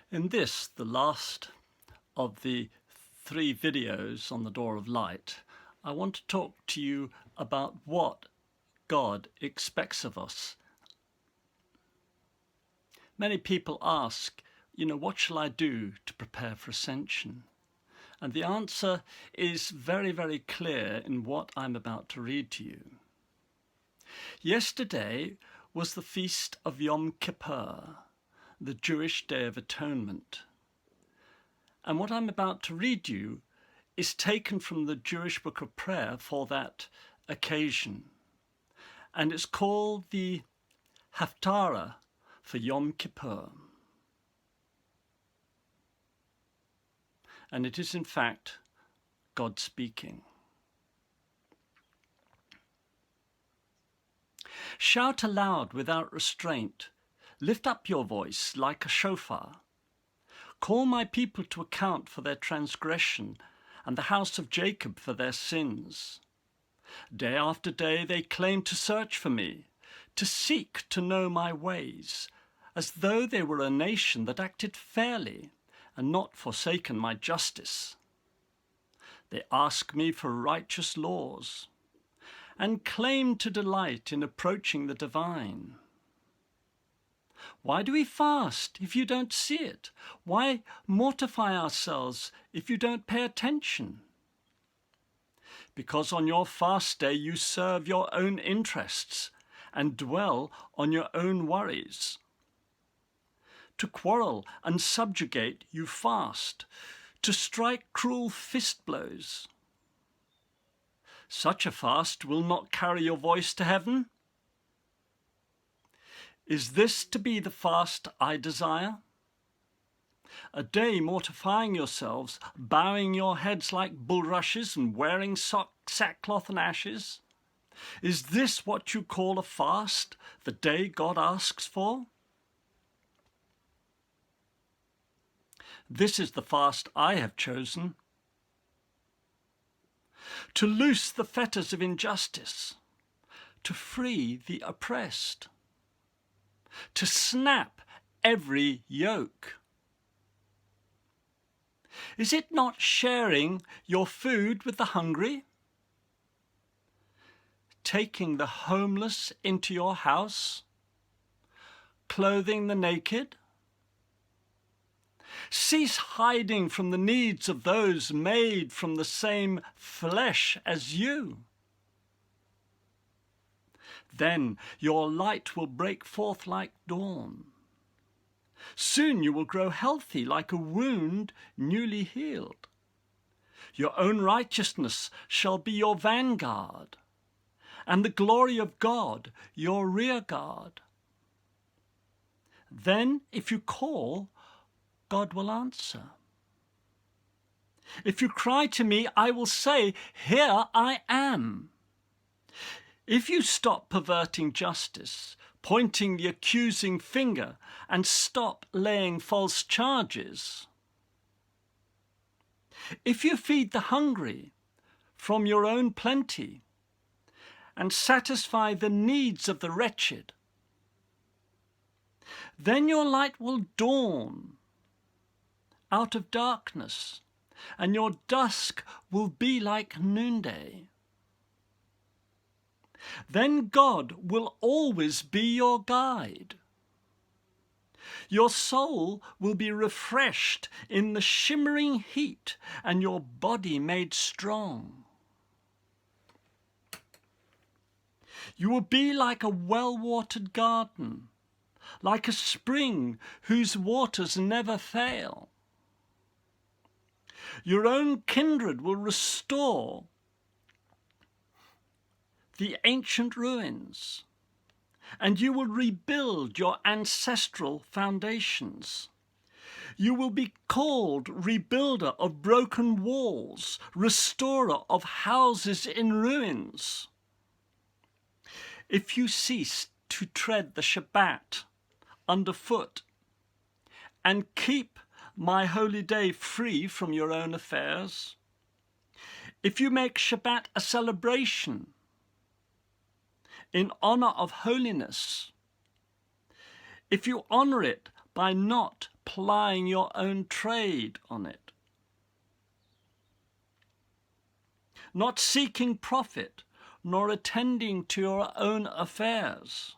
In this, the last of the 3 videos on the Door of Light, I want to talk to you about what God expects of us. Many people ask, what shall I do to prepare for ascension? And the answer is very, very clear in what I'm about to read to you. Yesterday was the feast of Yom Kippur, the Jewish Day of Atonement. And what I'm about to read you is taken from the Jewish Book of Prayer for that occasion. And it's called the Haftarah for Yom Kippur. And it is in fact God speaking. Shout aloud without restraint. Lift up your voice like a shofar. Call my people to account for their transgression and the house of Jacob for their sins. Day after day they claim to search for me, to seek to know my ways, as though they were a nation that acted fairly and not forsaken my justice. They ask me for righteous laws and claim to delight in approaching the divine. Why do we fast if you don't see it? Why mortify ourselves if you don't pay attention? Because on your fast day you serve your own interests and dwell on your own worries. To quarrel and subjugate you fast, to strike cruel fist blows. Such a fast will not carry your voice to heaven. Is this to be the fast I desire? A day mortifying yourselves, bowing your heads like bulrushes and wearing sackcloth and ashes? Is this what you call a fast, the day God asks for? This is the fast I have chosen. To loose the fetters of injustice, to free the oppressed, to snap every yoke. Is it not sharing your food with the hungry? Taking the homeless into your house? Clothing the naked? Cease hiding from the needs of those made from the same flesh as you. Then your light will break forth like dawn. Soon you will grow healthy like a wound newly healed. Your own righteousness shall be your vanguard, and the glory of God your rear guard. Then, if you call, God will answer. If you cry to me, I will say, here I am. If you stop perverting justice, pointing the accusing finger, and stop laying false charges, if you feed the hungry from your own plenty and satisfy the needs of the wretched, then your light will dawn out of darkness, and your dusk will be like noonday. Then God will always be your guide. Your soul will be refreshed in the shimmering heat, and your body made strong. You will be like a well-watered garden, like a spring whose waters never fail. Your own kindred will restore the ancient ruins, and you will rebuild your ancestral foundations. You will be called rebuilder of broken walls, restorer of houses in ruins. If you cease to tread the Shabbat underfoot and keep my holy day free from your own affairs, if you make Shabbat a celebration in honor of holiness, if you honor it by not plying your own trade on it, not seeking profit, nor attending to your own affairs.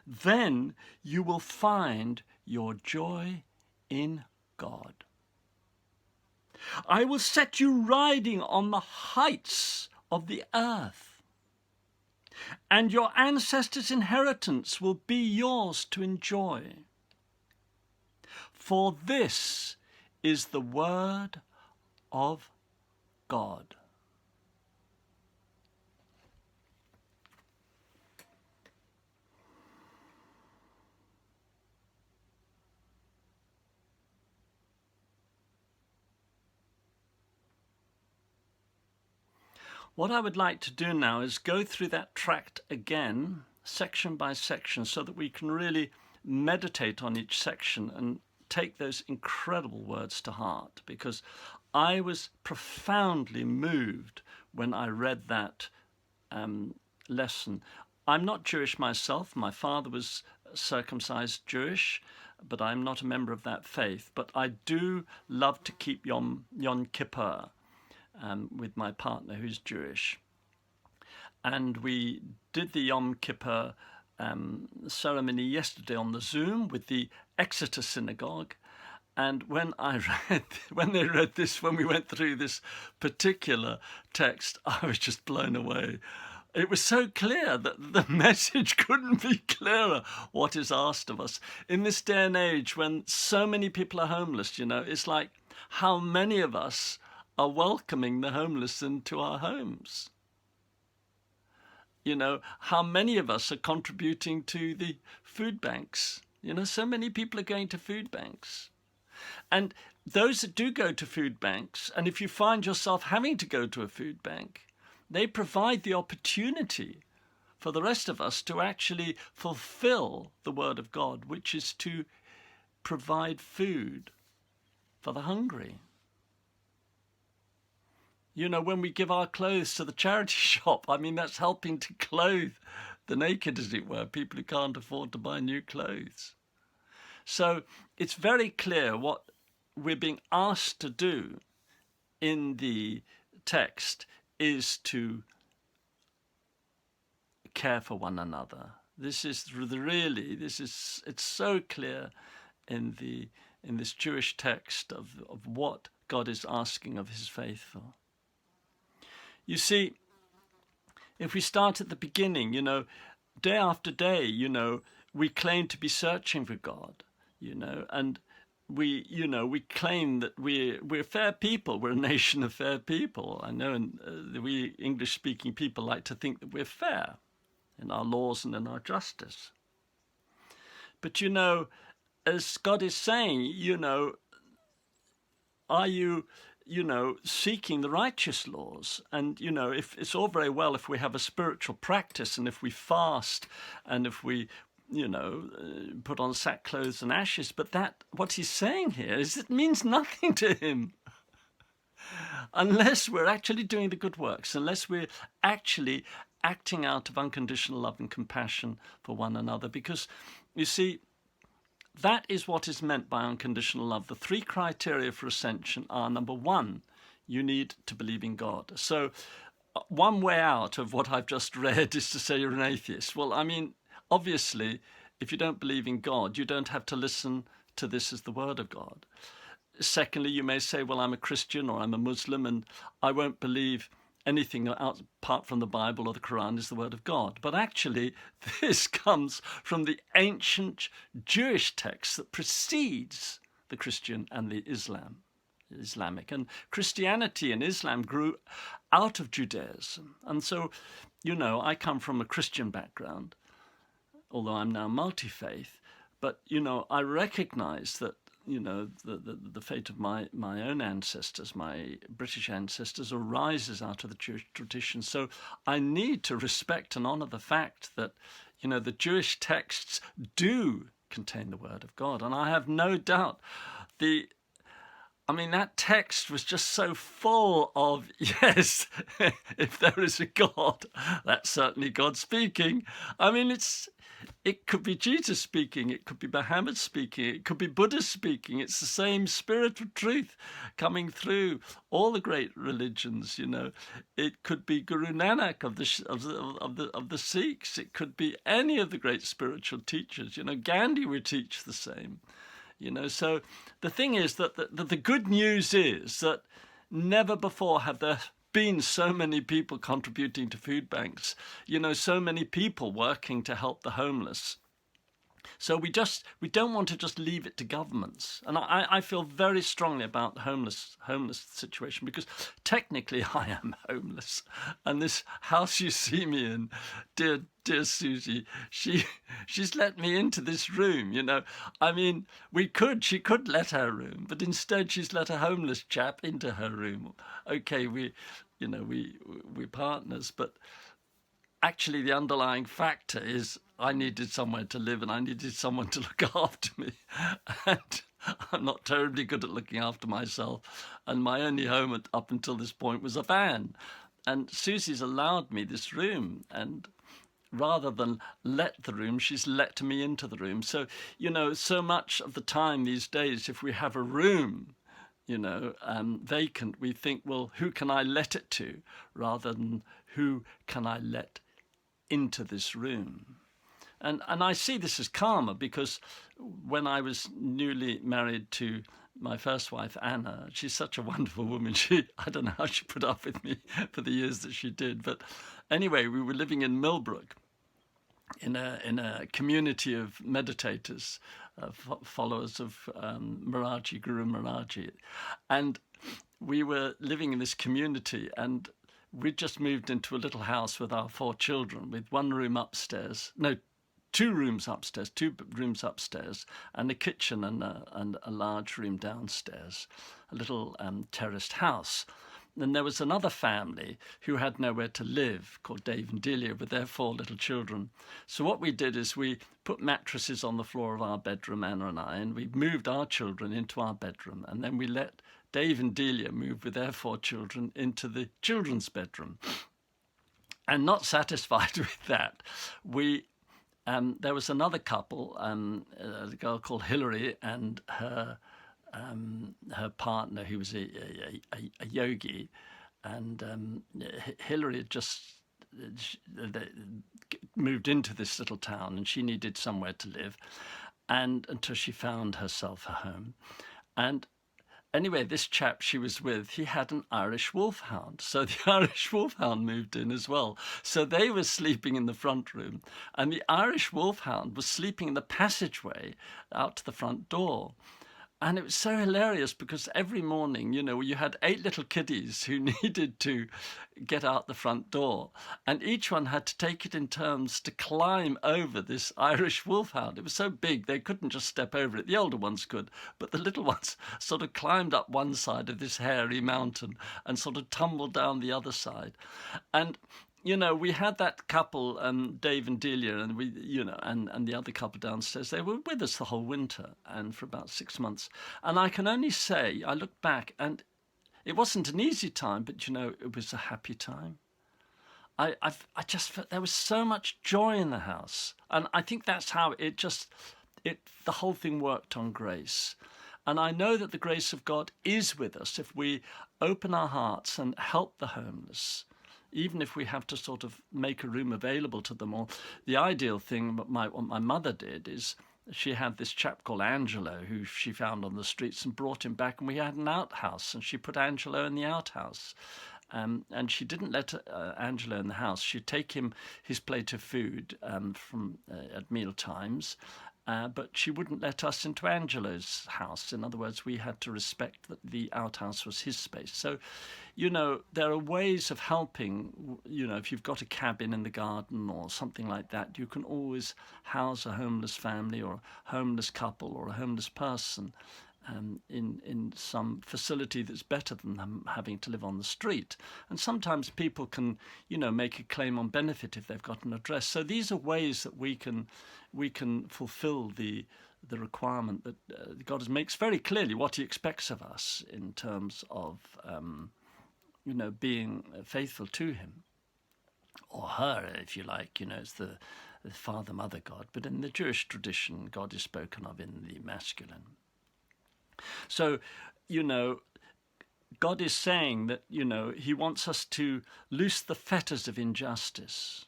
Then you will find your joy in God. I will set you riding on the heights of the earth, and your ancestors' inheritance will be yours to enjoy. For this is the word of God. What I would like to do now is go through that tract again, section by section, so that we can really meditate on each section and take those incredible words to heart, because I was profoundly moved when I read that lesson. I'm not Jewish myself. My father was circumcised Jewish, but I'm not a member of that faith. But I do love to keep Yom Kippur with my partner who's Jewish. And we did the Yom Kippur ceremony yesterday on the Zoom with the Exeter Synagogue. And when they read this, when we went through this particular text, I was just blown away. It was so clear that the message couldn't be clearer what is asked of us. In this day and age when so many people are homeless, it's like how many of us are welcoming the homeless into our homes. How many of us are contributing to the food banks. So many people are going to food banks. And those that do go to food banks, and if you find yourself having to go to a food bank, they provide the opportunity for the rest of us to actually fulfill the word of God, which is to provide food for the hungry. When we give our clothes to the charity shop, that's helping to clothe the naked, as it were, people who can't afford to buy new clothes. So it's very clear what we're being asked to do in the text is to care for one another. It's so clear in this Jewish text of what God is asking of his faithful. You see, if we start at the beginning, day after day, we claim to be searching for God, and we claim that we're fair people. We're a nation of fair people. I know we English-speaking people like to think that we're fair in our laws and in our justice. But as God is saying, are you seeking the righteous laws? And, if it's all very well if we have a spiritual practice and if we fast and if we, put on sackcloth and ashes, but what he's saying here is it means nothing to him unless we're actually doing the good works, unless we're actually acting out of unconditional love and compassion for one another. Because, you see, that is what is meant by unconditional love. The three criteria for ascension are, number one, you need to believe in God. So one way out of what I've just read is to say you're an atheist. Well, obviously, if you don't believe in God, you don't have to listen to this as the word of God. Secondly, you may say, well, I'm a Christian or I'm a Muslim and I won't believe anything apart from the Bible or the Quran is the word of God. But actually, this comes from the ancient Jewish text that precedes the Christian and the Islamic. And Christianity and Islam grew out of Judaism. And so, I come from a Christian background, although I'm now multi-faith. But, I recognize that the fate of my own ancestors, my British ancestors, arises out of the Jewish tradition. So I need to respect and honor the fact that, the Jewish texts do contain the word of God. And I have no doubt I mean, that text was just so full of, yes, if there is a God, that's certainly God speaking. I mean, it could be Jesus speaking, it could be Muhammad speaking, it could be Buddha speaking. It's the same spirit of truth coming through all the great religions. It could be Guru Nanak of the Sikhs. It could be any of the great spiritual teachers. Gandhi would teach the same. So the thing is that the good news is that never before have there been so many people contributing to food banks, so many people working to help the homeless. So we don't want to just leave it to governments. And I feel very strongly about the homeless situation, because technically I am homeless. And this house you see me in, dear Susie, she's let me into this room. I mean, she could let her room, but instead she's let a homeless chap into her room. Okay, we're partners, but actually the underlying factor is I needed somewhere to live and I needed someone to look after me. And I'm not terribly good at looking after myself. And my only home up until this point was a van. And Susie's allowed me this room. And rather than let the room, she's let me into the room. So, so much of the time these days, if we have a room, vacant, we think, well, who can I let it to, rather than who can I let into this room. And I see this as karma, because when I was newly married to my first wife, Anna, she's such a wonderful woman. I don't know how she put up with me for the years that she did. But anyway, we were living in Millbrook in a community of meditators, followers of Guru Maharaji. And we were living in this community, and we'd just moved into a little house with our 4 children, with 1 room upstairs. No, 2 rooms upstairs, 2 rooms upstairs, and a kitchen and a large room downstairs, a little terraced house. Then there was another family who had nowhere to live, called Dave and Delia, with their 4 little children. So what we did is we put mattresses on the floor of our bedroom, Anna and I, and we moved our children into our bedroom, and then we let Dave and Delia move with their 4 children into the children's bedroom. And not satisfied with that, there was another couple, a girl called Hillary and her partner, who was a yogi, and Hillary had just moved into this little town, and she needed somewhere to live, and until she found herself a home. And anyway, this chap she was with, he had an Irish wolfhound. So the Irish wolfhound moved in as well. So they were sleeping in the front room, and the Irish wolfhound was sleeping in the passageway out to the front door. And it was so hilarious, because every morning, you had 8 little kiddies who needed to get out the front door. And each one had to take it in turns to climb over this Irish wolfhound. It was so big, they couldn't just step over it. The older ones could, but the little ones sort of climbed up one side of this hairy mountain and sort of tumbled down the other side. And we had that couple, Dave and Delia, and and the other couple downstairs. They were with us the whole winter, and for about 6 months. And I can only say, I look back, and it wasn't an easy time, but it was a happy time. I just felt there was so much joy in the house, and I think that's how the whole thing worked on grace. And I know that the grace of God is with us if we open our hearts and help the homeless, even if we have to sort of make a room available to them. Or the ideal thing, what my mother did, is she had this chap called Angelo, who she found on the streets, and brought him back, and we had an outhouse, and she put Angelo in the outhouse. And she didn't let Angelo in the house. She'd take him his plate of food from at meal times, but she wouldn't let us into Angelo's house. In other words, we had to respect that the outhouse was his space. So, there are ways of helping. If you've got a cabin in the garden or something like that, you can always house a homeless family or a homeless couple or a homeless person in some facility that's better than them having to live on the street. And sometimes people can, make a claim on benefit if they've got an address. So these are ways that we can fulfill the the requirement that God makes very clearly what he expects of us in terms of, being faithful to him, or her, if you like. It's the father, mother God, but in the Jewish tradition, God is spoken of in the masculine. So, God is saying that, he wants us to loose the fetters of injustice,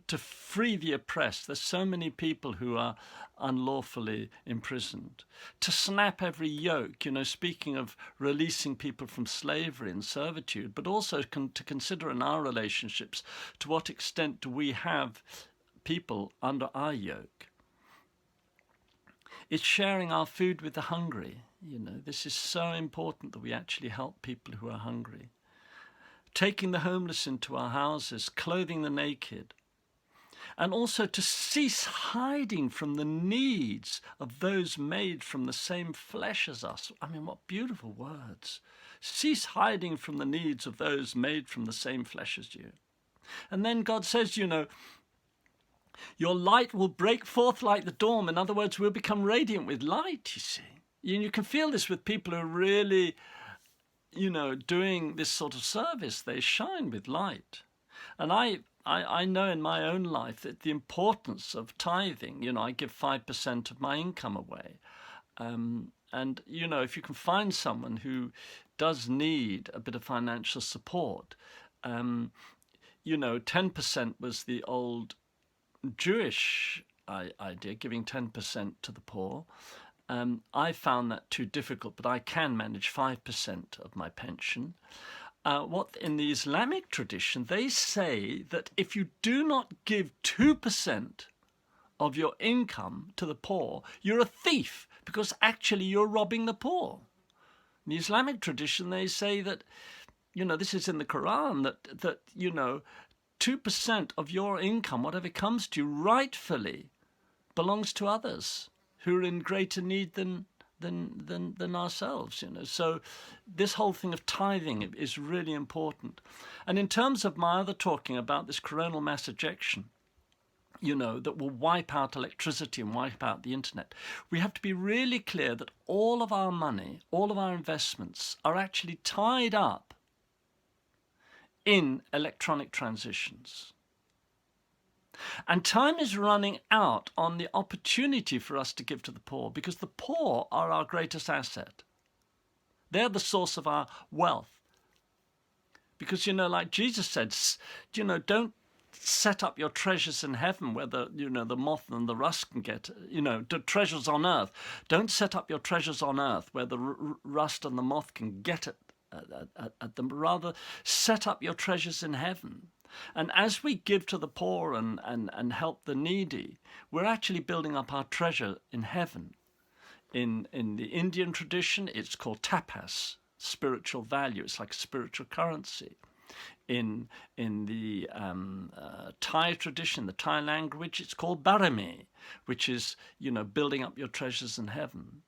to free the oppressed. There's so many people who are unlawfully imprisoned. To snap every yoke, speaking of releasing people from slavery and servitude, but also to consider in our relationships, to what extent do we have people under our yoke? It's sharing our food with the hungry. This is so important that we actually help people who are hungry. Taking the homeless into our houses, clothing the naked, and also to cease hiding from the needs of those made from the same flesh as us. I mean, what beautiful words. Cease hiding from the needs of those made from the same flesh as you. And then God says, your light will break forth like the dawn. In other words, we'll become radiant with light, you see. You can feel this with people who are really, doing this sort of service. They shine with light. And I know in my own life that the importance of tithing, I give 5% of my income away. And, if you can find someone who does need a bit of financial support, 10% was the old Jewish idea, giving 10% to the poor. I found that too difficult, but I can manage 5% of my pension. What in the Islamic tradition, they say that if you do not give 2% of your income to the poor, you're a thief, because actually you're robbing the poor. In the Islamic tradition, they say that, this is in the Quran, that 2% of your income, whatever comes to you, rightfully belongs to others who are in greater need than ourselves. So this whole thing of tithing is really important. And in terms of my other talking about this coronal mass ejection, that will wipe out electricity and wipe out the internet, we have to be really clear that all of our money, all of our investments are actually tied up in electronic transitions. And time is running out on the opportunity for us to give to the poor, because the poor are our greatest asset. They're the source of our wealth. Because, like Jesus said, don't set up your treasures in heaven where the moth and the rust can get, the treasures on earth. Don't set up your treasures on earth where the rust and the moth can get at them. Rather, set up your treasures in heaven. And as we give to the poor and help the needy, we're actually building up our treasure in heaven. In the Indian tradition, it's called tapas, spiritual value. It's like a spiritual currency. In the Thai tradition, the Thai language, it's called barami, which is, building up your treasures in heaven.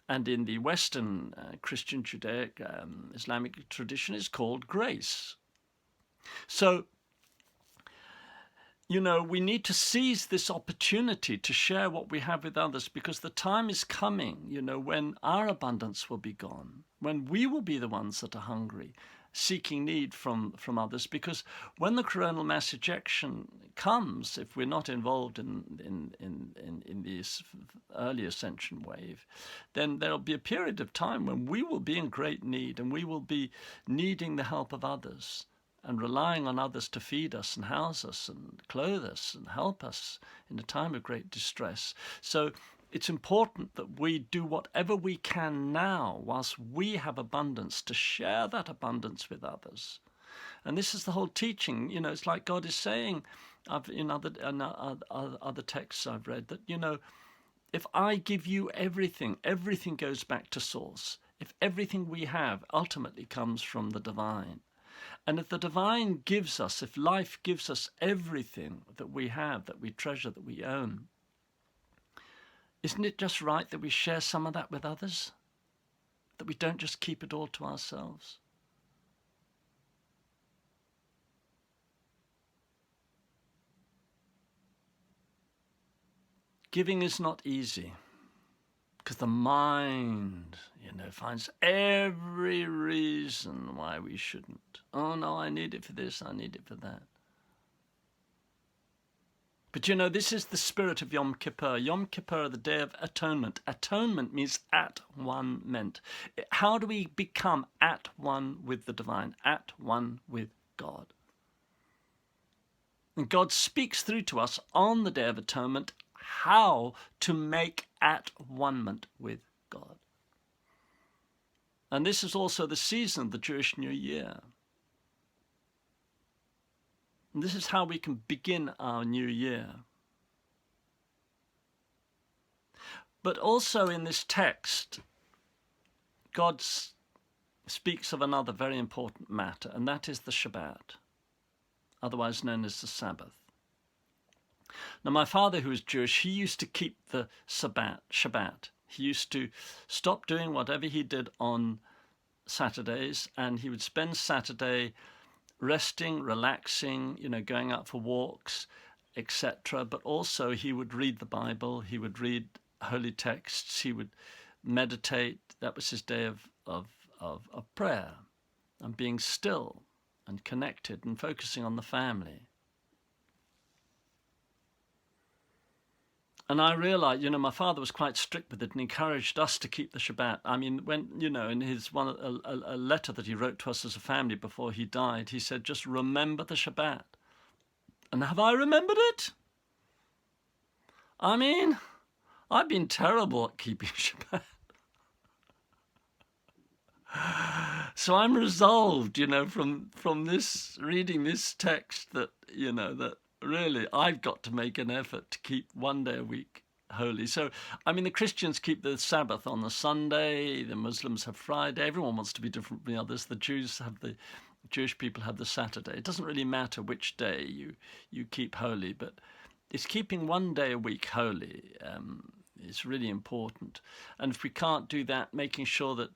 And in the Western Christian, Judaic, Islamic tradition, it's called grace. So, we need to seize this opportunity to share what we have with others, because the time is coming, when our abundance will be gone, when we will be the ones that are hungry, seeking need from others. Because when the coronal mass ejection comes, if we're not involved in this early ascension wave, then there'll be a period of time when we will be in great need, and we will be needing the help of others, and relying on others to feed us and house us and clothe us and help us in a time of great distress. So it's important that we do whatever we can now, whilst we have abundance, to share that abundance with others. And this is the whole teaching. It's like God is saying, in other texts I've read, that, if I give you everything, everything goes back to source. If everything we have ultimately comes from the divine. And if the divine gives us, if life gives us everything that we have, that we treasure, that we own, isn't it just right that we share some of that with others? That we don't just keep it all to ourselves? Giving is not easy. Because the mind, finds every reason why we shouldn't. Oh no, I need it for this, I need it for that. But this is the spirit of Yom Kippur. Yom Kippur, the Day of Atonement. Atonement means at one meant. How do we become at one with the divine, at one with God? And God speaks through to us on the Day of Atonement how to make at one-ment with God. And this is also the season of the Jewish New Year. And this is how we can begin our new year. But also in this text, God speaks of another very important matter, and that is the Shabbat, otherwise known as the Sabbath. Now, my father, who was Jewish, he used to keep the Shabbat. He used to stop doing whatever he did on Saturdays, and he would spend Saturday resting, relaxing, going out for walks, etc. But also he would read the Bible, he would read holy texts, he would meditate. That was his day of prayer and being still and connected and focusing on the family. And I realized, my father was quite strict with it and encouraged us to keep the Shabbat. I mean, when, in his a letter that he wrote to us as a family before he died, he said, just remember the Shabbat. And have I remembered it? I mean, I've been terrible at keeping Shabbat. So I'm resolved, from this, reading this text that, that really, I've got to make an effort to keep one day a week holy. So, I mean, the Christians keep the Sabbath on the Sunday, the Muslims have Friday, everyone wants to be different from the others. The Jewish people have the Saturday. It doesn't really matter which day you keep holy, but it's keeping one day a week holy is really important. And if we can't do that, making sure that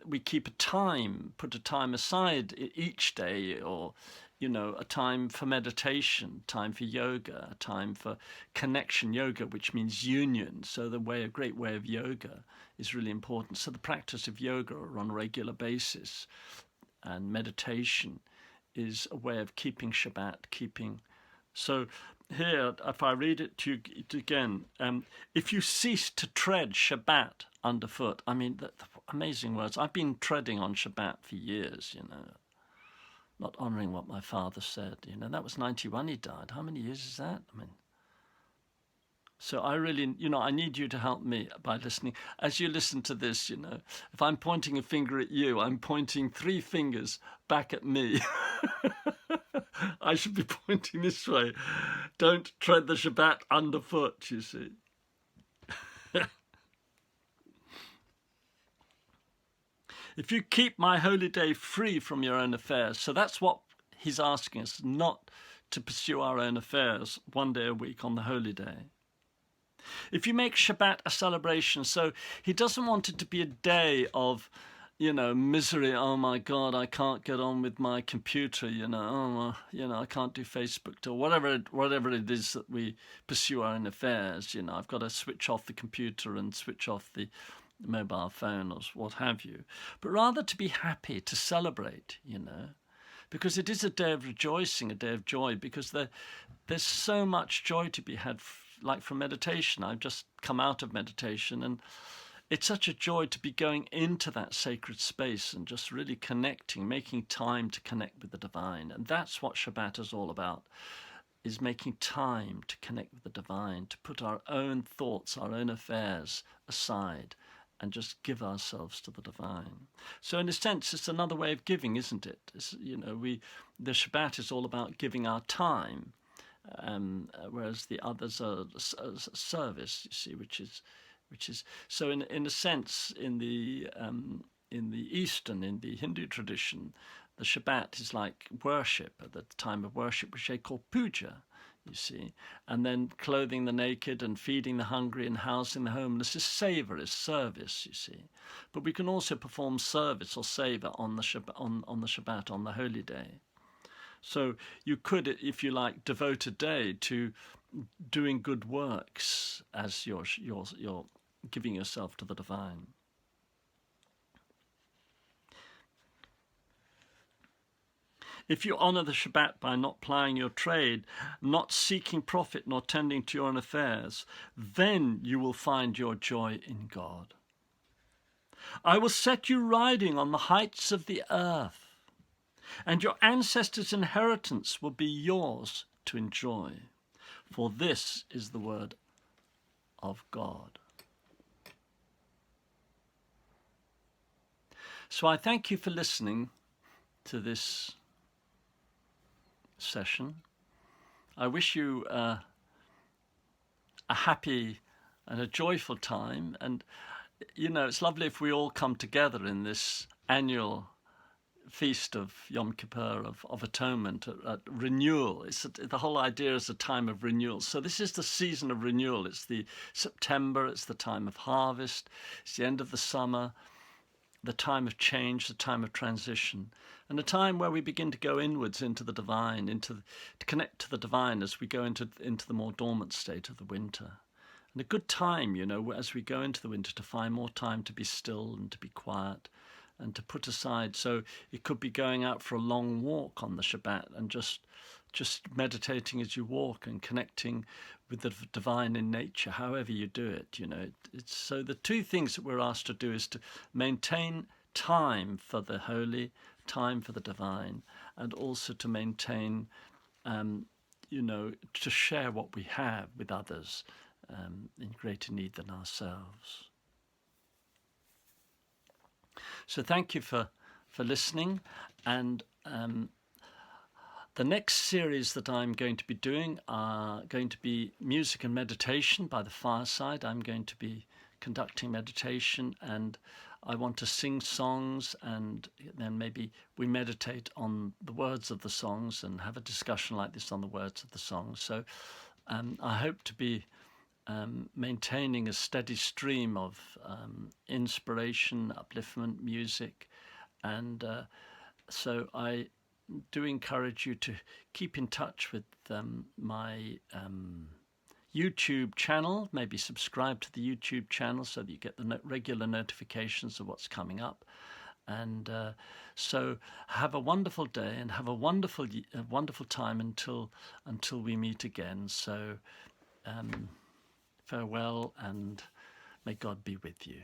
we keep put a time aside each day, or a time for meditation, time for yoga, a time for connection yoga, which means union. So a great way of yoga is really important. So the practice of yoga on a regular basis and meditation is a way of keeping Shabbat, So here, if I read it to you again, if you cease to tread Shabbat underfoot, I mean, the amazing words. I've been treading on Shabbat for years, not honouring what my father said. That was 91 he died. How many years is that? I mean, so I really, I need you to help me by listening. As you listen to this, if I'm pointing a finger at you, I'm pointing 3 fingers back at me. I should be pointing this way. Don't tread the Shabbat underfoot, you see. If you keep my holy day free from your own affairs. So that's what he's asking us, not to pursue our own affairs one day a week on the holy day. If you make Shabbat a celebration, so he doesn't want it to be a day of, misery. Oh my God, I can't get on with my computer, I can't do Facebook or whatever it is that we pursue our own affairs. I've got to switch off the computer and switch off the mobile phone or what have you, but rather to be happy, to celebrate, because it is a day of rejoicing, a day of joy, because there's so much joy to be had, like from meditation. I've just come out of meditation, and it's such a joy to be going into that sacred space and just really connecting, making time to connect with the divine. And that's what Shabbat is all about, is making time to connect with the divine, to put our own thoughts, our own affairs aside, and just give ourselves to the divine. So in a sense, it's another way of giving, isn't it? The Shabbat is all about giving our time, whereas the others are service, you see, which is so in a sense, in the Eastern, in the Hindu tradition, the Shabbat is like worship, at the time of worship, which they call puja, you see, and then clothing the naked and feeding the hungry and housing the homeless is savor, is service, you see. But we can also perform service or savor on the Shabbat, on the holy day. So you could, if you like, devote a day to doing good works as your giving yourself to the divine. If you honor the Shabbat by not plying your trade, not seeking profit nor tending to your own affairs, then you will find your joy in God. I will set you riding on the heights of the earth, and your ancestors' inheritance will be yours to enjoy. For this is the word of God. So I thank you for listening to this session. I wish you a happy and a joyful time. And, you know, it's lovely if we all come together in this annual feast of Yom Kippur, of atonement, renewal. The whole idea is a time of renewal. So this is the season of renewal. It's the September, it's the time of harvest, it's the end of the summer, the time of change, the time of transition, and a time where we begin to go inwards into the divine, to connect to the divine as we go into the more dormant state of the winter. And a good time, you know, as we go into the winter, to find more time to be still and to be quiet and to put aside. So it could be going out for a long walk on the Shabbat and just meditating as you walk and connecting with the divine in nature, however you do it. You know, it's so the two things that we're asked to do is to maintain time for the holy, time for the divine, and also to maintain, you know, to share what we have with others in greater need than ourselves. So thank you for listening, and the next series that I'm going to be doing are going to be music and meditation by the fireside. I'm going to be conducting meditation, and I want to sing songs, and then maybe we meditate on the words of the songs and have a discussion like this on the words of the songs. So I hope to be maintaining a steady stream of inspiration, upliftment, music, and so I do encourage you to keep in touch with my YouTube channel. Maybe subscribe to the YouTube channel so that you get the regular notifications of what's coming up. And so have a wonderful day and have a wonderful time until we meet again. So farewell, and may God be with you.